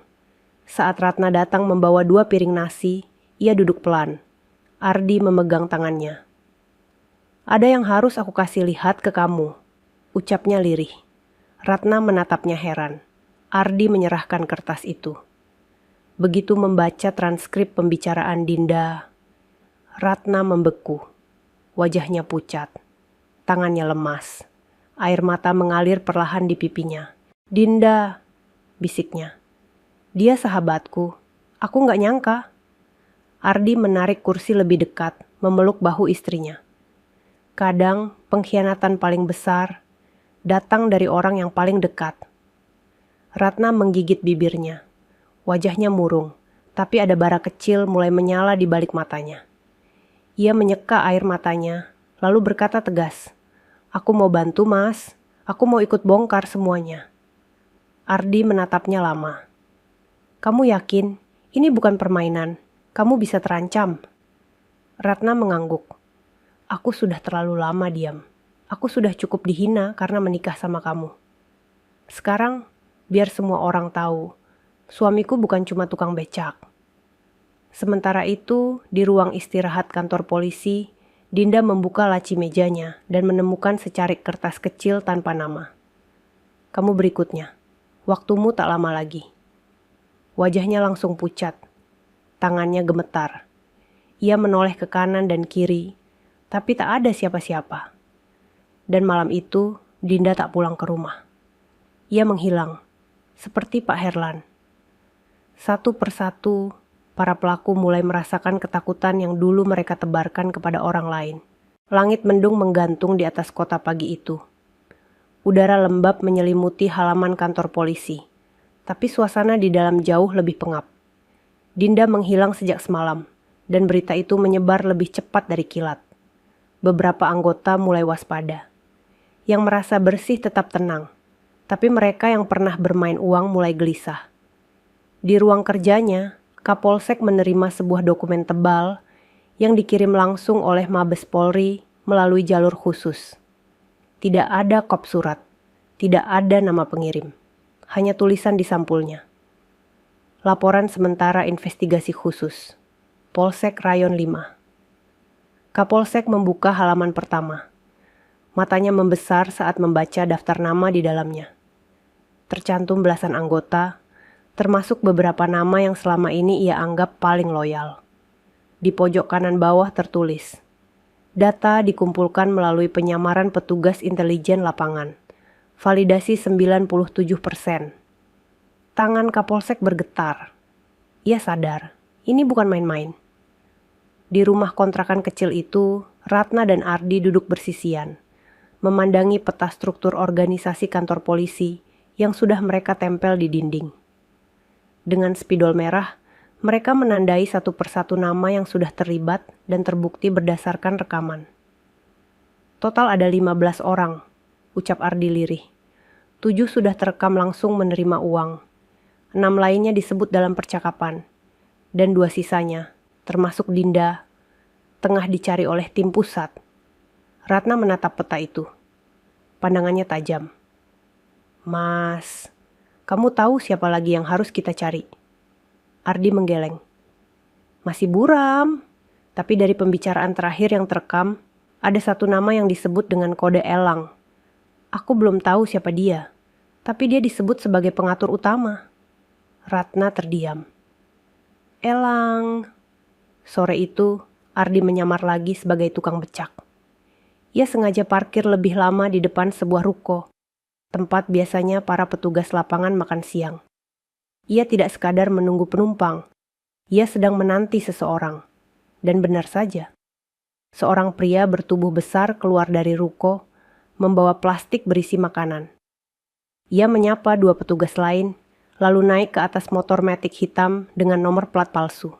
Saat Ratna datang membawa 2 piring nasi, ia duduk pelan. Ardi memegang tangannya. Ada yang harus aku kasih lihat ke kamu, ucapnya lirih. Ratna menatapnya heran. Ardi menyerahkan kertas itu. Begitu membaca transkrip pembicaraan Dinda, Ratna membeku. Wajahnya pucat. Tangannya lemas. Air mata mengalir perlahan di pipinya. Dinda, bisiknya. Dia sahabatku. Aku gak nyangka. Ardi menarik kursi lebih dekat, memeluk bahu istrinya. Kadang pengkhianatan paling besar datang dari orang yang paling dekat. Ratna menggigit bibirnya. Wajahnya murung, tapi ada bara kecil mulai menyala di balik matanya. Ia menyeka air matanya, lalu berkata tegas, "Aku mau bantu, Mas. Aku mau ikut bongkar semuanya." Ardi menatapnya lama. "Kamu yakin? Ini bukan permainan. Kamu bisa terancam." Ratna mengangguk. "Aku sudah terlalu lama diam. Aku sudah cukup dihina karena menikah sama kamu. Sekarang, biar semua orang tahu, suamiku bukan cuma tukang becak." Sementara itu, di ruang istirahat kantor polisi, Dinda membuka laci mejanya dan menemukan secarik kertas kecil tanpa nama. "Kamu berikutnya. Waktumu tak lama lagi." Wajahnya langsung pucat. Tangannya gemetar. Ia menoleh ke kanan dan kiri, tapi tak ada siapa-siapa. Dan malam itu, Dinda tak pulang ke rumah. Ia menghilang, seperti Pak Herlan. Satu persatu, para pelaku mulai merasakan ketakutan yang dulu mereka tebarkan kepada orang lain. Langit mendung menggantung di atas kota pagi itu. Udara lembab menyelimuti halaman kantor polisi, tapi suasana di dalam jauh lebih pengap. Dinda menghilang sejak semalam, dan berita itu menyebar lebih cepat dari kilat. Beberapa anggota mulai waspada. Yang merasa bersih tetap tenang, tapi mereka yang pernah bermain uang mulai gelisah. Di ruang kerjanya, Kapolsek menerima sebuah dokumen tebal yang dikirim langsung oleh Mabes Polri melalui jalur khusus. Tidak ada kop surat, tidak ada nama pengirim, hanya tulisan di sampulnya. Laporan sementara investigasi khusus, Polsek Rayon 5. Kapolsek membuka halaman pertama. Matanya membesar saat membaca daftar nama di dalamnya. Tercantum belasan anggota, termasuk beberapa nama yang selama ini ia anggap paling loyal. Di pojok kanan bawah tertulis, data dikumpulkan melalui penyamaran petugas intelijen lapangan. Validasi 97%. Tangan Kapolsek bergetar. Ia sadar, ini bukan main-main. Di rumah kontrakan kecil itu, Ratna dan Ardi duduk bersisian, memandangi peta struktur organisasi kantor polisi yang sudah mereka tempel di dinding. Dengan spidol merah, mereka menandai satu persatu nama yang sudah terlibat dan terbukti berdasarkan rekaman. Total ada 15 orang, ucap Ardi lirih. 7 sudah terekam langsung menerima uang. 6 lainnya disebut dalam percakapan. Dan 2 sisanya, termasuk Dinda, tengah dicari oleh tim pusat. Ratna menatap peta itu. Pandangannya tajam. Mas, kamu tahu siapa lagi yang harus kita cari? Ardi menggeleng. Masih buram. Tapi dari pembicaraan terakhir yang terekam, ada satu nama yang disebut dengan kode Elang. Aku belum tahu siapa dia, tapi dia disebut sebagai pengatur utama. Ratna terdiam. Elang. Sore itu, Ardi menyamar lagi sebagai tukang becak. Ia sengaja parkir lebih lama di depan sebuah ruko, tempat biasanya para petugas lapangan makan siang. Ia tidak sekadar menunggu penumpang, ia sedang menanti seseorang. Dan benar saja, seorang pria bertubuh besar keluar dari ruko, membawa plastik berisi makanan. Ia menyapa 2 petugas lain, lalu naik ke atas motor Matic hitam dengan nomor plat palsu.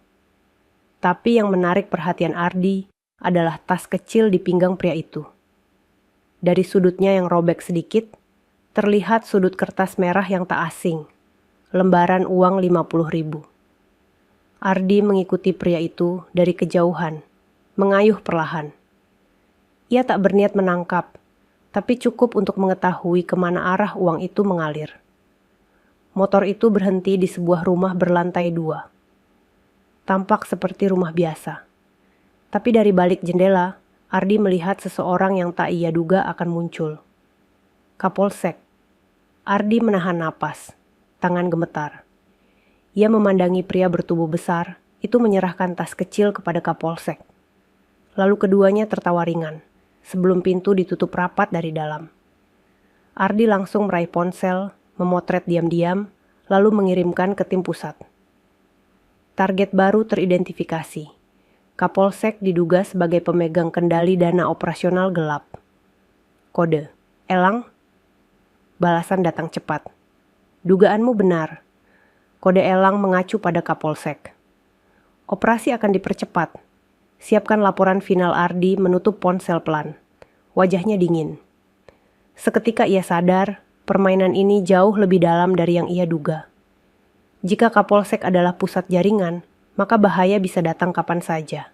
Tapi yang menarik perhatian Ardi adalah tas kecil di pinggang pria itu. Dari sudutnya yang robek sedikit, terlihat sudut kertas merah yang tak asing, lembaran uang 50.000. Ardi mengikuti pria itu dari kejauhan, mengayuh perlahan. Ia tak berniat menangkap, tapi cukup untuk mengetahui kemana arah uang itu mengalir. Motor itu berhenti di sebuah rumah berlantai 2. Tampak seperti rumah biasa. Tapi dari balik jendela, Ardi melihat seseorang yang tak ia duga akan muncul. Kapolsek. Ardi menahan napas, tangan gemetar. Ia memandangi pria bertubuh besar, itu menyerahkan tas kecil kepada Kapolsek. Lalu keduanya tertawa ringan, sebelum pintu ditutup rapat dari dalam. Ardi langsung meraih ponsel, memotret diam-diam, lalu mengirimkan ke tim pusat. Target baru teridentifikasi. Kapolsek diduga sebagai pemegang kendali dana operasional gelap. Kode, Elang. Balasan datang cepat. Dugaanmu benar. Kode Elang mengacu pada Kapolsek. Operasi akan dipercepat. Siapkan laporan final. Ardi menutup ponsel pelan. Wajahnya dingin. Seketika ia sadar, permainan ini jauh lebih dalam dari yang ia duga. Jika Kapolsek adalah pusat jaringan, maka bahaya bisa datang kapan saja.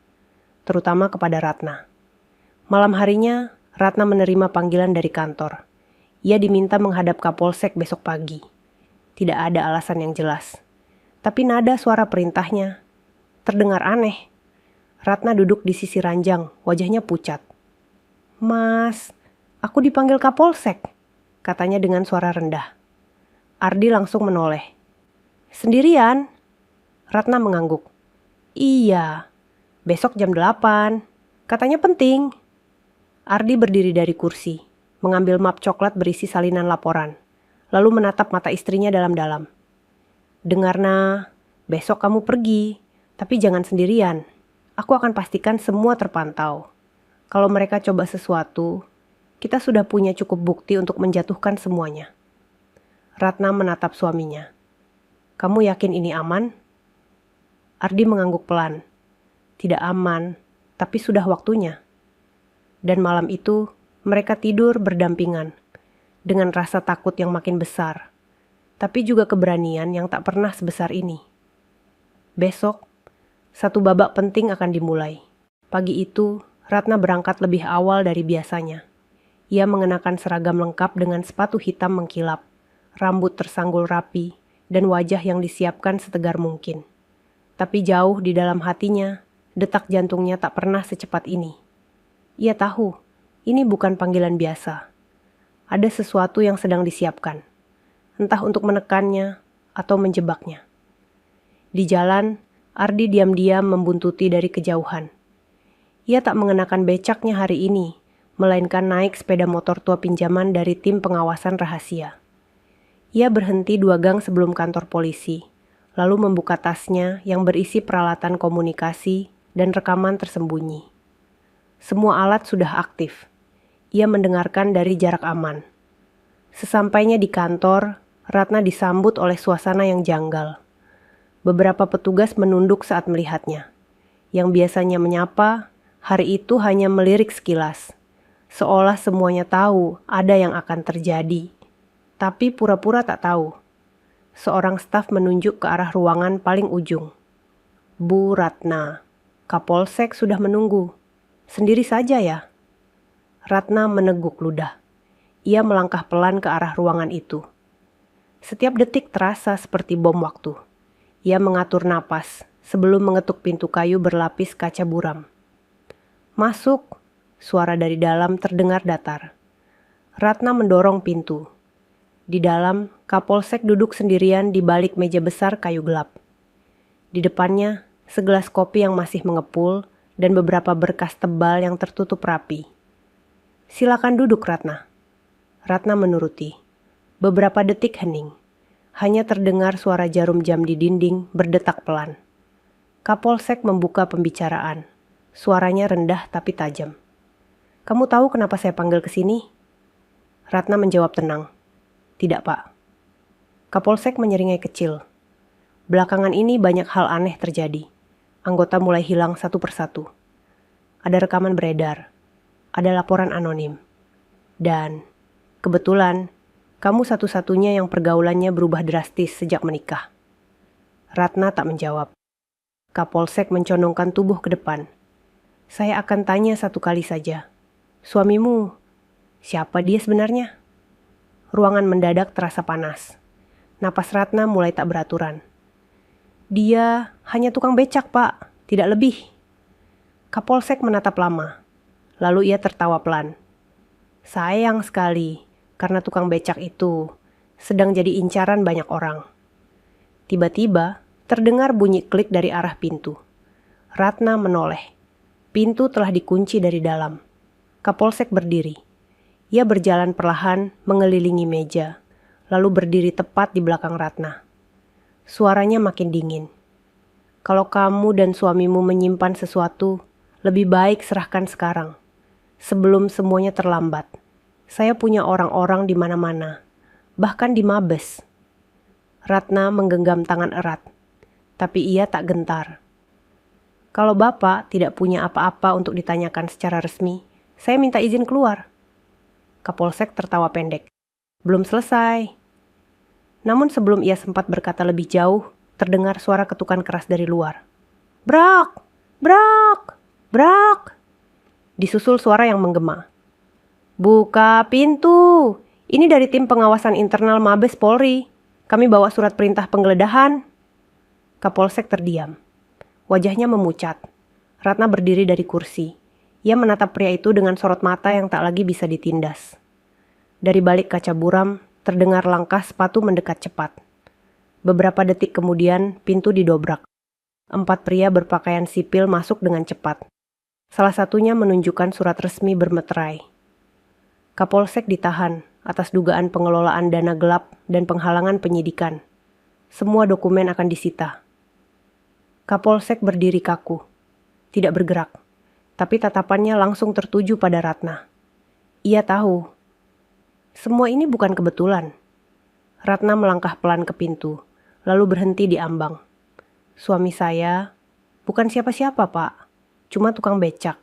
Terutama kepada Ratna. Malam harinya, Ratna menerima panggilan dari kantor. Ia diminta menghadap Kapolsek besok pagi. Tidak ada alasan yang jelas. Tapi nada suara perintahnya terdengar aneh. Ratna duduk di sisi ranjang, wajahnya pucat. Mas, aku dipanggil Kapolsek, katanya dengan suara rendah. Ardi langsung menoleh. Sendirian? Ratna mengangguk. Iya, besok jam 8. Katanya penting. Ardi berdiri dari kursi, mengambil map coklat berisi salinan laporan, lalu menatap mata istrinya dalam-dalam. Dengarna, besok kamu pergi, tapi jangan sendirian. Aku akan pastikan semua terpantau. Kalau mereka coba sesuatu, kita sudah punya cukup bukti untuk menjatuhkan semuanya. Ratna menatap suaminya. Kamu yakin ini aman? Ardi mengangguk pelan. Tidak aman, tapi sudah waktunya. Dan malam itu, mereka tidur berdampingan, dengan rasa takut yang makin besar, tapi juga keberanian yang tak pernah sebesar ini. Besok, satu babak penting akan dimulai. Pagi itu, Ratna berangkat lebih awal dari biasanya. Ia mengenakan seragam lengkap dengan sepatu hitam mengkilap, rambut tersanggul rapi, dan wajah yang disiapkan setegar mungkin. Tapi jauh di dalam hatinya, detak jantungnya tak pernah secepat ini. Ia tahu, ini bukan panggilan biasa. Ada sesuatu yang sedang disiapkan, entah untuk menekannya atau menjebaknya. Di jalan, Ardi diam-diam membuntuti dari kejauhan. Ia tak mengenakan becaknya hari ini, melainkan naik sepeda motor tua pinjaman dari tim pengawasan rahasia. Ia berhenti 2 gang sebelum kantor polisi, lalu membuka tasnya yang berisi peralatan komunikasi dan rekaman tersembunyi. Semua alat sudah aktif. Ia mendengarkan dari jarak aman. Sesampainya di kantor, Ratna disambut oleh suasana yang janggal. Beberapa petugas menunduk saat melihatnya. Yang biasanya menyapa, hari itu hanya melirik sekilas. Seolah semuanya tahu ada yang akan terjadi. tapi pura-pura tak tahu. Seorang staf menunjuk ke arah ruangan paling ujung. Bu Ratna, Kapolsek sudah menunggu. Sendiri saja ya? Ratna meneguk ludah. Ia melangkah pelan ke arah ruangan itu. Setiap detik terasa seperti bom waktu. Ia mengatur napas sebelum mengetuk pintu kayu berlapis kaca buram. Masuk, suara dari dalam terdengar datar. Ratna mendorong pintu. Di dalam, Kapolsek duduk sendirian di balik meja besar kayu gelap. Di depannya, segelas kopi yang masih mengepul dan beberapa berkas tebal yang tertutup rapi. Silakan duduk, Ratna. Ratna menuruti. Beberapa detik hening. Hanya terdengar suara jarum jam di dinding berdetak pelan. Kapolsek membuka pembicaraan. Suaranya rendah tapi tajam. Kamu tahu kenapa saya panggil ke sini? Ratna menjawab tenang. Tidak, Pak. Kapolsek menyeringai kecil. Belakangan ini banyak hal aneh terjadi. Anggota mulai hilang satu persatu. Ada rekaman beredar. Ada laporan anonim. Dan kebetulan, kamu satu-satunya yang pergaulannya berubah drastis sejak menikah. Ratna tak menjawab. Kapolsek mencondongkan tubuh ke depan. Saya akan tanya satu kali saja. Suamimu, siapa dia sebenarnya? Ruangan mendadak terasa panas. Napas Ratna mulai tak beraturan. Dia hanya tukang becak, Pak. Tidak lebih. Kapolsek menatap lama. Lalu ia tertawa pelan. Sayang sekali, karena tukang becak itu sedang jadi incaran banyak orang. Tiba-tiba, terdengar bunyi klik dari arah pintu. Ratna menoleh. Pintu telah dikunci dari dalam. Kapolsek berdiri. Ia berjalan perlahan mengelilingi meja, lalu berdiri tepat di belakang Ratna. Suaranya makin dingin. Kalau kamu dan suamimu menyimpan sesuatu, lebih baik serahkan sekarang, sebelum semuanya terlambat. Saya punya orang-orang di mana-mana, bahkan di Mabes. Ratna menggenggam tangan erat, tapi ia tak gentar. Kalau Bapak tidak punya apa-apa untuk ditanyakan secara resmi, saya minta izin keluar. Kapolsek tertawa pendek. Belum selesai. Namun sebelum ia sempat berkata lebih jauh, terdengar suara ketukan keras dari luar. Brak! Brak! Brak! Disusul suara yang menggema. Buka pintu! Ini dari tim pengawasan internal Mabes Polri. Kami bawa surat perintah penggeledahan. Kapolsek terdiam. Wajahnya memucat. Ratna berdiri dari kursi. Ia menatap pria itu dengan sorot mata yang tak lagi bisa ditindas. Dari balik kaca buram, terdengar langkah sepatu mendekat cepat. Beberapa detik kemudian, pintu didobrak. 4 pria berpakaian sipil masuk dengan cepat. Salah satunya menunjukkan surat resmi bermeterai. Kapolsek ditahan atas dugaan pengelolaan dana gelap dan penghalangan penyidikan. Semua dokumen akan disita. Kapolsek berdiri kaku, tidak bergerak. Tapi tatapannya langsung tertuju pada Ratna. Ia tahu, semua ini bukan kebetulan. Ratna melangkah pelan ke pintu, lalu berhenti di ambang. Suami saya bukan siapa-siapa, Pak. Cuma tukang becak.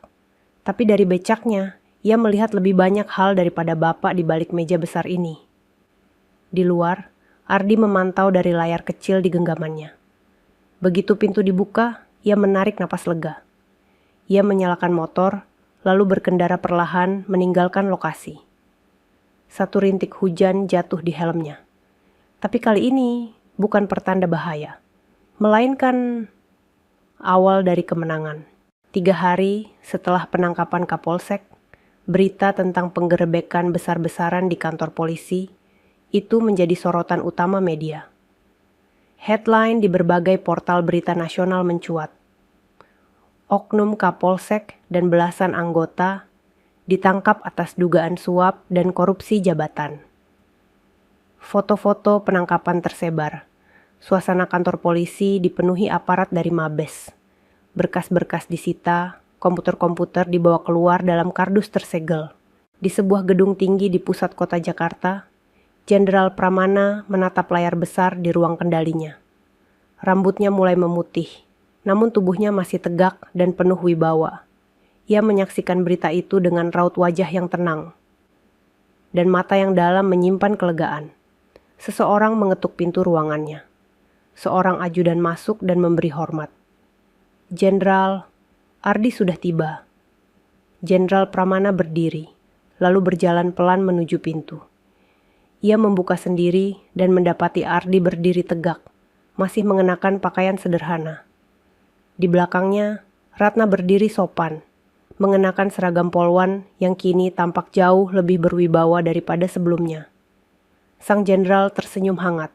Tapi dari becaknya, ia melihat lebih banyak hal daripada Bapak di balik meja besar ini. Di luar, Ardi memantau dari layar kecil di genggamannya. Begitu pintu dibuka, ia menarik napas lega. Ia menyalakan motor, lalu berkendara perlahan meninggalkan lokasi. Satu rintik hujan jatuh di helmnya. Tapi kali ini bukan pertanda bahaya, melainkan awal dari kemenangan. 3 hari setelah penangkapan Kapolsek, berita tentang penggerebekan besar-besaran di kantor polisi itu menjadi sorotan utama media. Headline di berbagai portal berita nasional mencuat. Oknum Kapolsek dan belasan anggota ditangkap atas dugaan suap dan korupsi jabatan. Foto-foto penangkapan tersebar. Suasana kantor polisi dipenuhi aparat dari Mabes. Berkas-berkas disita, komputer-komputer dibawa keluar dalam kardus tersegel. Di sebuah gedung tinggi di pusat kota Jakarta, Jenderal Pramana menatap layar besar di ruang kendalinya. Rambutnya mulai memutih. Namun tubuhnya masih tegak dan penuh wibawa. Ia menyaksikan berita itu dengan raut wajah yang tenang. Dan mata yang dalam menyimpan kelegaan. Seseorang mengetuk pintu ruangannya. Seorang ajudan masuk dan memberi hormat. "Jenderal, Ardi sudah tiba." Jenderal Pramana berdiri, lalu berjalan pelan menuju pintu. Ia membuka sendiri dan mendapati Ardi berdiri tegak, masih mengenakan pakaian sederhana. Di belakangnya, Ratna berdiri sopan, mengenakan seragam polwan yang kini tampak jauh lebih berwibawa daripada sebelumnya. Sang jenderal tersenyum hangat.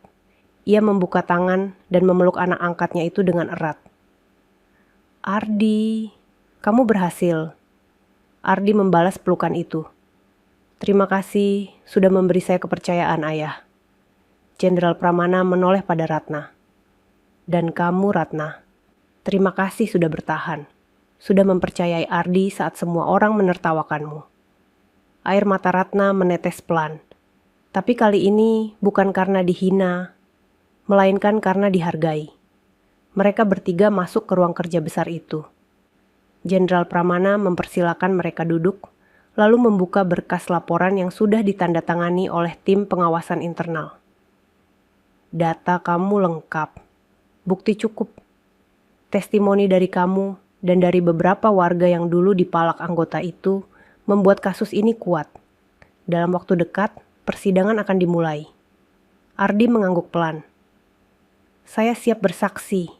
Ia membuka tangan dan memeluk anak angkatnya itu dengan erat. "Ardi, kamu berhasil." Ardi membalas pelukan itu. "Terima kasih sudah memberi saya kepercayaan, Ayah." Jenderal Pramana menoleh pada Ratna. "Dan kamu, Ratna, terima kasih sudah bertahan, sudah mempercayai Ardi saat semua orang menertawakanmu." Air mata Ratna menetes pelan. Tapi kali ini bukan karena dihina, melainkan karena dihargai. Mereka bertiga masuk ke ruang kerja besar itu. Jenderal Pramana mempersilakan mereka duduk, lalu membuka berkas laporan yang sudah ditandatangani oleh tim pengawasan internal. "Data kamu lengkap, bukti cukup. Testimoni dari kamu dan dari beberapa warga yang dulu dipalak anggota itu membuat kasus ini kuat. Dalam waktu dekat, persidangan akan dimulai." Ardi mengangguk pelan. "Saya siap bersaksi."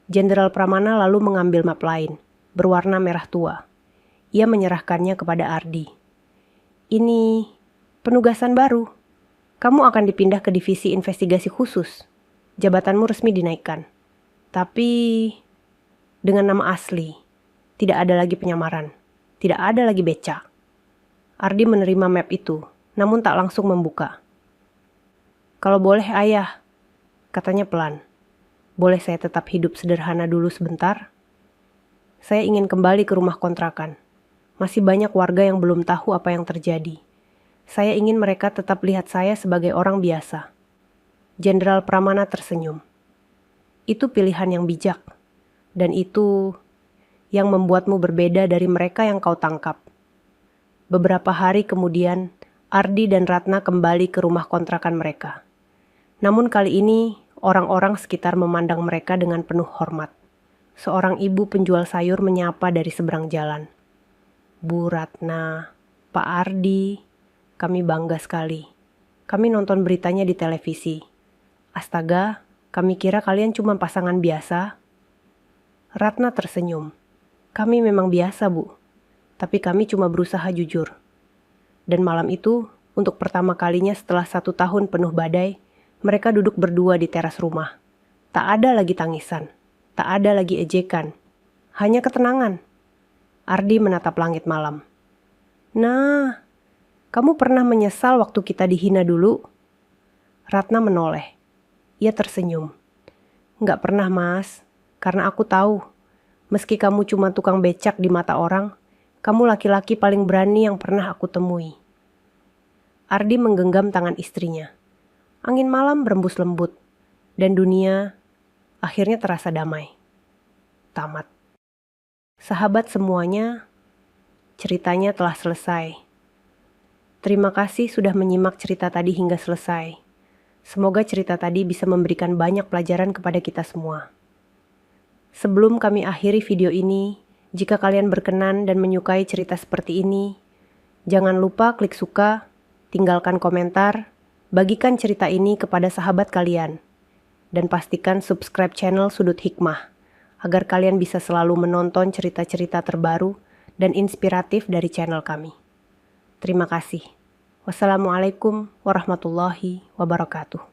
Jenderal Pramana lalu mengambil map lain, berwarna merah tua. Ia menyerahkannya kepada Ardi. "Ini penugasan baru. Kamu akan dipindah ke divisi investigasi khusus. Jabatanmu resmi dinaikkan. Tapi dengan nama asli. Tidak ada lagi penyamaran. Tidak ada lagi beca." Ardi menerima map itu, namun tak langsung membuka. "Kalau boleh, Ayah," katanya pelan. "Boleh saya tetap hidup sederhana dulu sebentar? Saya ingin kembali ke rumah kontrakan. Masih banyak warga yang belum tahu apa yang terjadi. Saya ingin mereka tetap lihat saya sebagai orang biasa." Jenderal Pramana tersenyum. "Itu pilihan yang bijak. Dan itu yang membuatmu berbeda dari mereka yang kau tangkap." Beberapa hari kemudian, Ardi dan Ratna kembali ke rumah kontrakan mereka. Namun kali ini, orang-orang sekitar memandang mereka dengan penuh hormat. Seorang ibu penjual sayur menyapa dari seberang jalan. "Bu Ratna, Pak Ardi, kami bangga sekali. Kami nonton beritanya di televisi. Astaga, kami kira kalian cuma pasangan biasa." Ratna tersenyum. "Kami memang biasa, Bu. Tapi kami cuma berusaha jujur." Dan malam itu, untuk pertama kalinya setelah 1 tahun penuh badai, mereka duduk berdua di teras rumah. Tak ada lagi tangisan, tak ada lagi ejekan, hanya ketenangan. Ardi menatap langit malam. "Nah, kamu pernah menyesal waktu kita dihina dulu?" Ratna menoleh. Ia tersenyum. "Nggak pernah, Mas, karena aku tahu, meski kamu cuma tukang becak di mata orang, kamu laki-laki paling berani yang pernah aku temui." Ardi menggenggam tangan istrinya. Angin malam berembus lembut, dan dunia akhirnya terasa damai. Tamat. Sahabat semuanya, ceritanya telah selesai. Terima kasih sudah menyimak cerita tadi hingga selesai. Semoga cerita tadi bisa memberikan banyak pelajaran kepada kita semua. Sebelum kami akhiri video ini, jika kalian berkenan dan menyukai cerita seperti ini, jangan lupa klik suka, tinggalkan komentar, bagikan cerita ini kepada sahabat kalian, dan pastikan subscribe channel Sudut Hikmah, agar kalian bisa selalu menonton cerita-cerita terbaru dan inspiratif dari channel kami. Terima kasih. Wassalamualaikum warahmatullahi wabarakatuh.